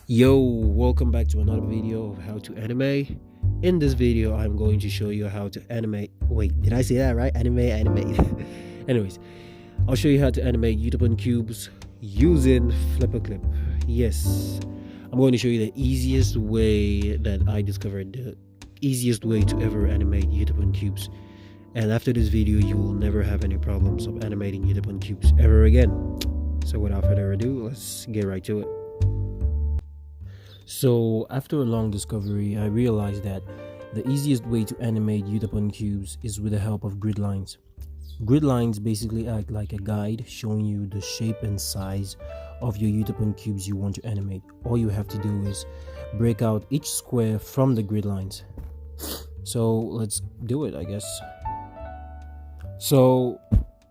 Yo, welcome back to another video of how to animate. In this video, I'm going to show you how to animate. Wait, did I say that right? Animate. Anyways, I'll show you how to animate Yutapon cubes using flipaclip. Yes, I'm going to show you the easiest way that I discovered, the easiest way to ever animate Yutapon cubes. And after this video, you will never have any problems of animating Yutapon cubes ever again. So without further ado, let's get right to it. So after a long discovery, I realized that the easiest way to animate Yutapon cubes is with the help of grid lines. Grid lines basically act like a guide showing you the shape and size of your Yutapon cubes you want to animate. All you have to do is break out each square from the grid lines. So let's do it, I guess. So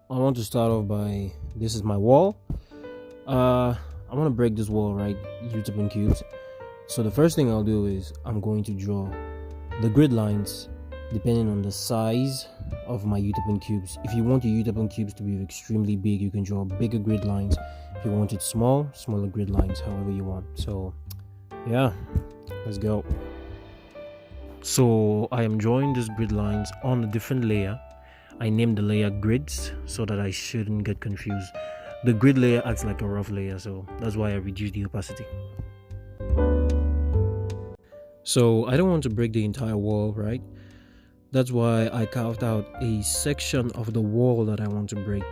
I want to start off by, this is my wall. I want to break this wall, right? Yutapon cubes. So the first thing I'll do is I'm going to draw the grid lines depending on the size of my Yutapon cubes. If you want your Yutapon cubes to be extremely big, you can draw bigger grid lines. If you want it small, smaller grid lines, however you want. So yeah, let's go. So I am drawing these grid lines on a different layer. I named the layer grids so that I shouldn't get confused. The grid layer acts like a rough layer, so that's why I reduced the opacity. So I don't want to break the entire wall, right? That's why I carved out a section of the wall that I want to break.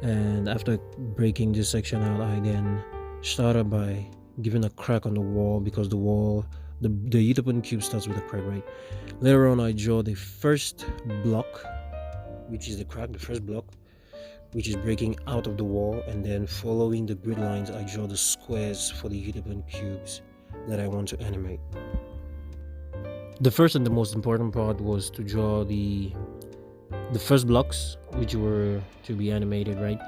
And after breaking this section out, I then started by giving a crack on the wall, because the Yutapon cube starts with a crack, right? Later on, I draw the first block, which is the crack, the first block, which is breaking out of the wall. And then following the grid lines, I draw the squares for the Yutapon cubes that I want to animate. The first and the most important part was to draw the first blocks, which were to be animated, right?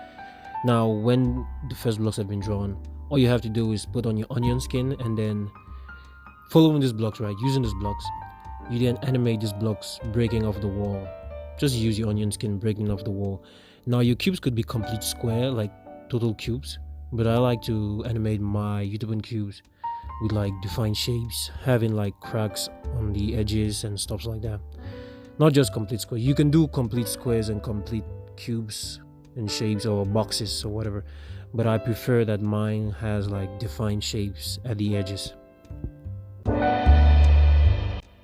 Now, when the first blocks have been drawn, all you have to do is put on your onion skin, and then following these blocks, right, using these blocks, you then animate these blocks breaking off the wall. Just use your onion skin breaking off the wall. Now, your cubes could be complete square, like total cubes, but I like to animate my Yutapon cubes with like defined shapes, having like cracks on the edges and stuff like that. Not just complete square. You can do complete squares and complete cubes and shapes or boxes or whatever, but I prefer that mine has like defined shapes at the edges.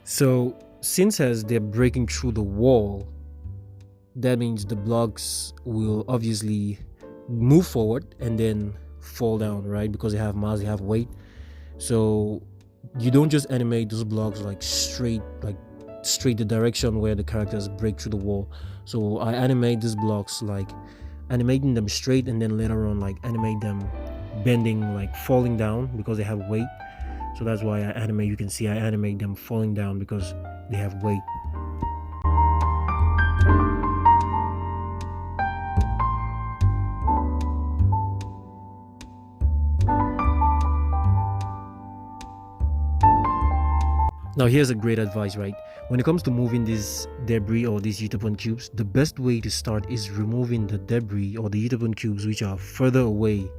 So since as they're breaking through the wall, that means the blocks will obviously move forward and then fall down, right? Because they have mass, they have weight. So you don't just animate those blocks like straight the direction where the characters break through the wall. So I animate these blocks like animating them straight, and then later on like animate them bending, like falling down because they have weight. So that's why I animate, you can see I animate them falling down because they have weight. Now here's a great advice, right? When it comes to moving this debris or these Yutapon cubes, the best way to start is removing the debris or the Yutapon cubes which are further away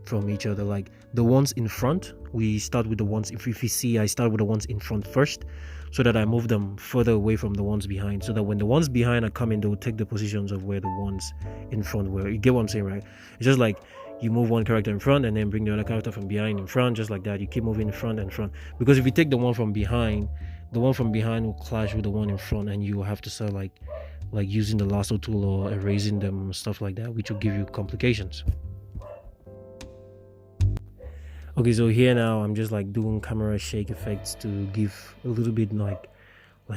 from each other. Like the ones in front, we start with the ones, if you see, I start with the ones in front first, so that I move them further away from the ones behind, so that when the ones behind are coming, they'll take the positions of where the ones in front were. You get what I'm saying, right? It's just like you move one character in front and then bring the other character from behind in front, just like that. You keep moving in front and front, because if you take the one from behind will clash with the one in front, and you have to start like using the lasso tool or erasing them, stuff like that, which will give you complications. Okay, so here now I'm just like doing camera shake effects to give a little bit like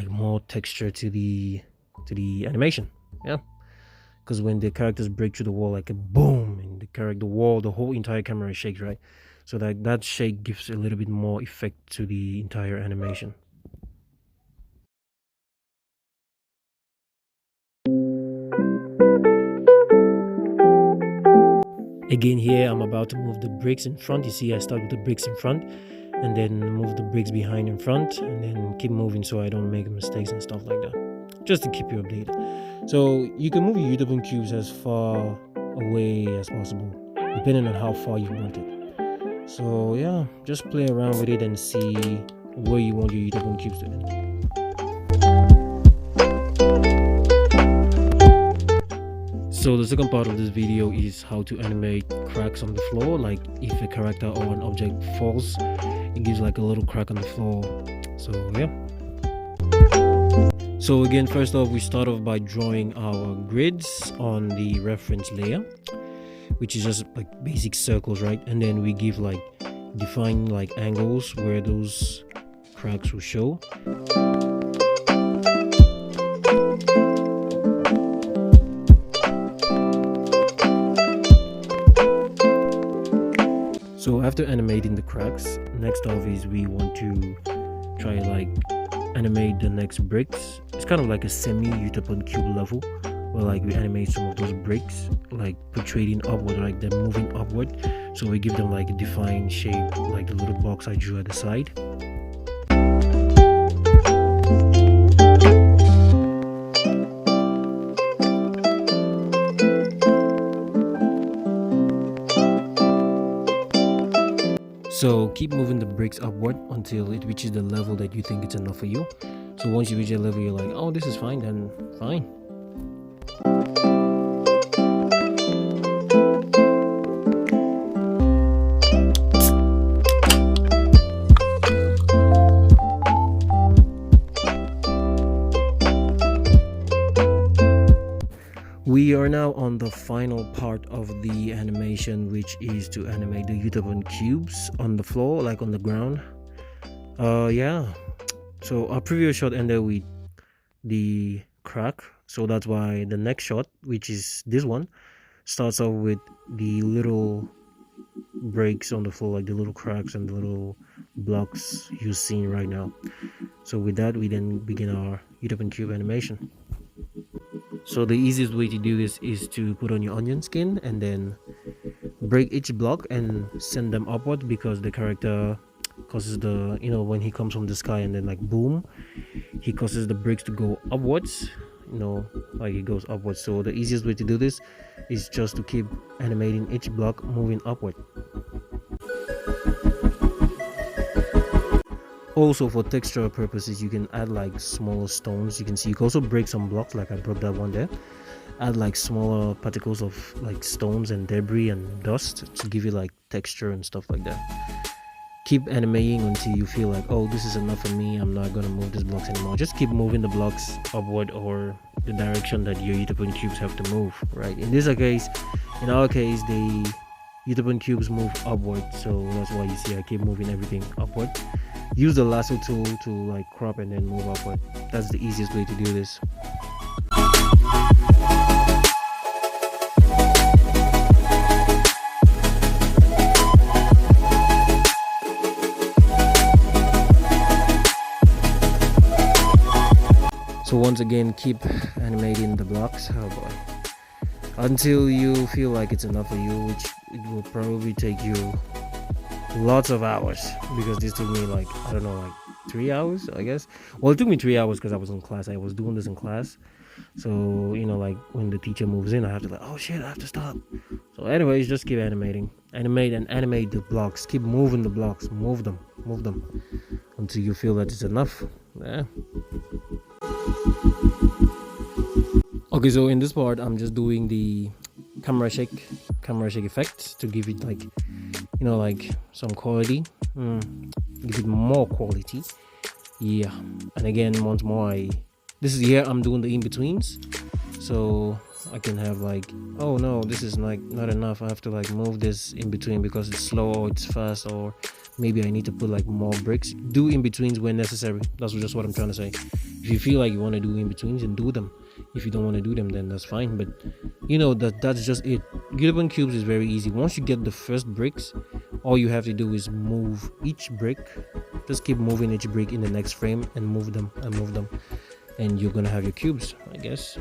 more texture to the animation. Yeah, because when the characters break through the wall, like a boom, and the whole entire camera shakes, right? So that shake gives a little bit more effect to the entire animation. Again, here I'm about to move the bricks in front. You see, I start with the bricks in front and then move the bricks behind in front, and then keep moving so I don't make mistakes and stuff like that, just to keep you updated. So you can move your Yutapon cubes as far away as possible, depending on how far you want it. So yeah, just play around with it and see where you want your Yutapon cubes to end. So the second part of this video is how to animate cracks on the floor. Like if a character or an object falls, it gives like a little crack on the floor. So yeah. So again, first off, we start off by drawing our grids on the reference layer, which is just like basic circles, right? And then we give like define like angles where those cracks will show. So after animating the cracks, next off is we want to try like animate the next bricks. It's kind of like a semi Yutapon cube level where like we animate some of those bricks like protruding upward, like they're moving upward. So we give them like a defined shape, like the little box I drew at the side. So keep moving the bricks upward until it reaches the level that you think it's enough for you. So once you reach a level you're like, oh, this is fine, then fine. We are now on the final part of the animation, which is to animate the Yutapon cubes on the floor, like on the ground. Yeah. So our previous shot ended with the crack, so that's why the next shot, which is this one, starts off with the little breaks on the floor, like the little cracks and the little blocks you're seeing right now. So with that, we then begin our Yutapon cube animation. So the easiest way to do this is to put on your onion skin and then break each block and send them upward, because the character causes the, you know, when he comes from the sky and then like boom, he causes the bricks to go upwards, you know, like it goes upwards. So the easiest way to do this is just to keep animating each block moving upward. Also, for texture purposes, you can add like smaller stones. You can see you can also break some blocks, like I broke that one there. Add like smaller particles of like stones and debris and dust to give you like texture and stuff like that. Keep animating until you feel like, oh, this is enough for me, I'm not gonna move these blocks anymore. Just keep moving the blocks upward or the direction that your Yutapon cubes have to move, right? In our case, the Yutapon cubes move upward, so that's why you see I keep moving everything upward. Use the lasso tool to like crop and then move upward. That's the easiest way to do this. So once again, keep animating the blocks, oh boy, until you feel like it's enough for you, which it will probably take you lots of hours, because this took me like, I don't know, like 3 hours, I guess. Well, it took me 3 hours because I was in class. I was doing this in class, so you know, like when the teacher moves in, I have to like, oh shit, I have to stop. So anyways, just keep animating, animate the blocks. Keep moving the blocks, move them until you feel that it's enough. Yeah. Okay, so in this part I'm just doing the camera shake effect to give it like, you know, like some quality, give it more quality. Yeah. And again, once more, this is here I'm doing the in-betweens, so I can have like, oh no, this is like not enough, I have to like move this in between because it's slow or it's fast, or maybe I need to put like more bricks. Do in-betweens when necessary. That's just what I'm trying to say. If you feel like you want to do in-betweens, then do them. If you don't want to do them, then that's fine. But you know, that's just it. Yutapon cubes is very easy. Once you get the first bricks, all you have to do is move each brick. Just keep moving each brick in the next frame and move them, and you're gonna have your cubes, I guess.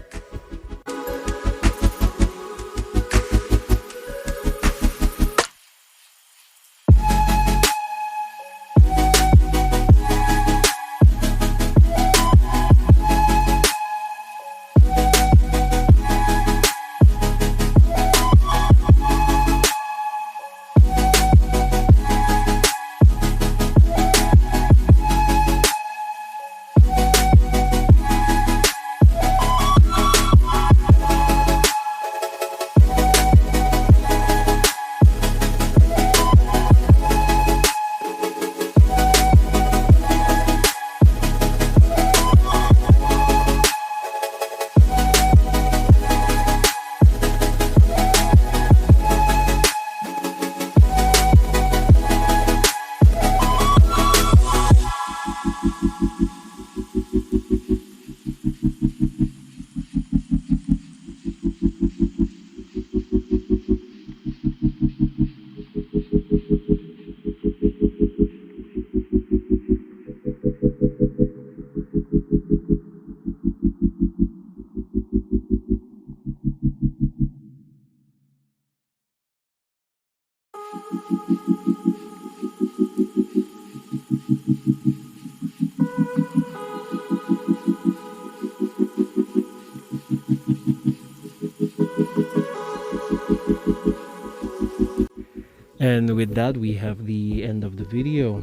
And with that, we have the end of the video.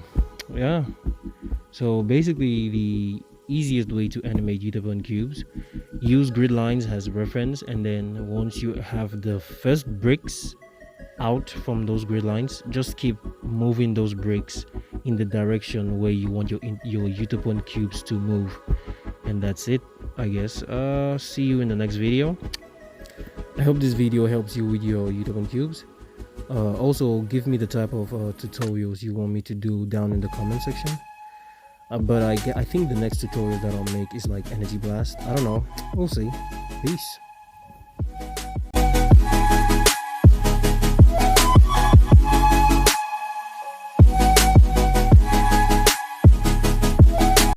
Yeah. So basically, the easiest way to animate Yutapon cubes, use grid lines as reference, and then once you have the first bricks out from those grid lines, just keep moving those bricks in the direction where you want your Yutapon cubes to move. And that's it, I guess. See you in the next video. I hope this video helps you with your Yutapon cubes. Also, give me the type of tutorials you want me to do down in the comment section. But I think the next tutorial that I'll make is like energy blast. I don't know. We'll see. Peace.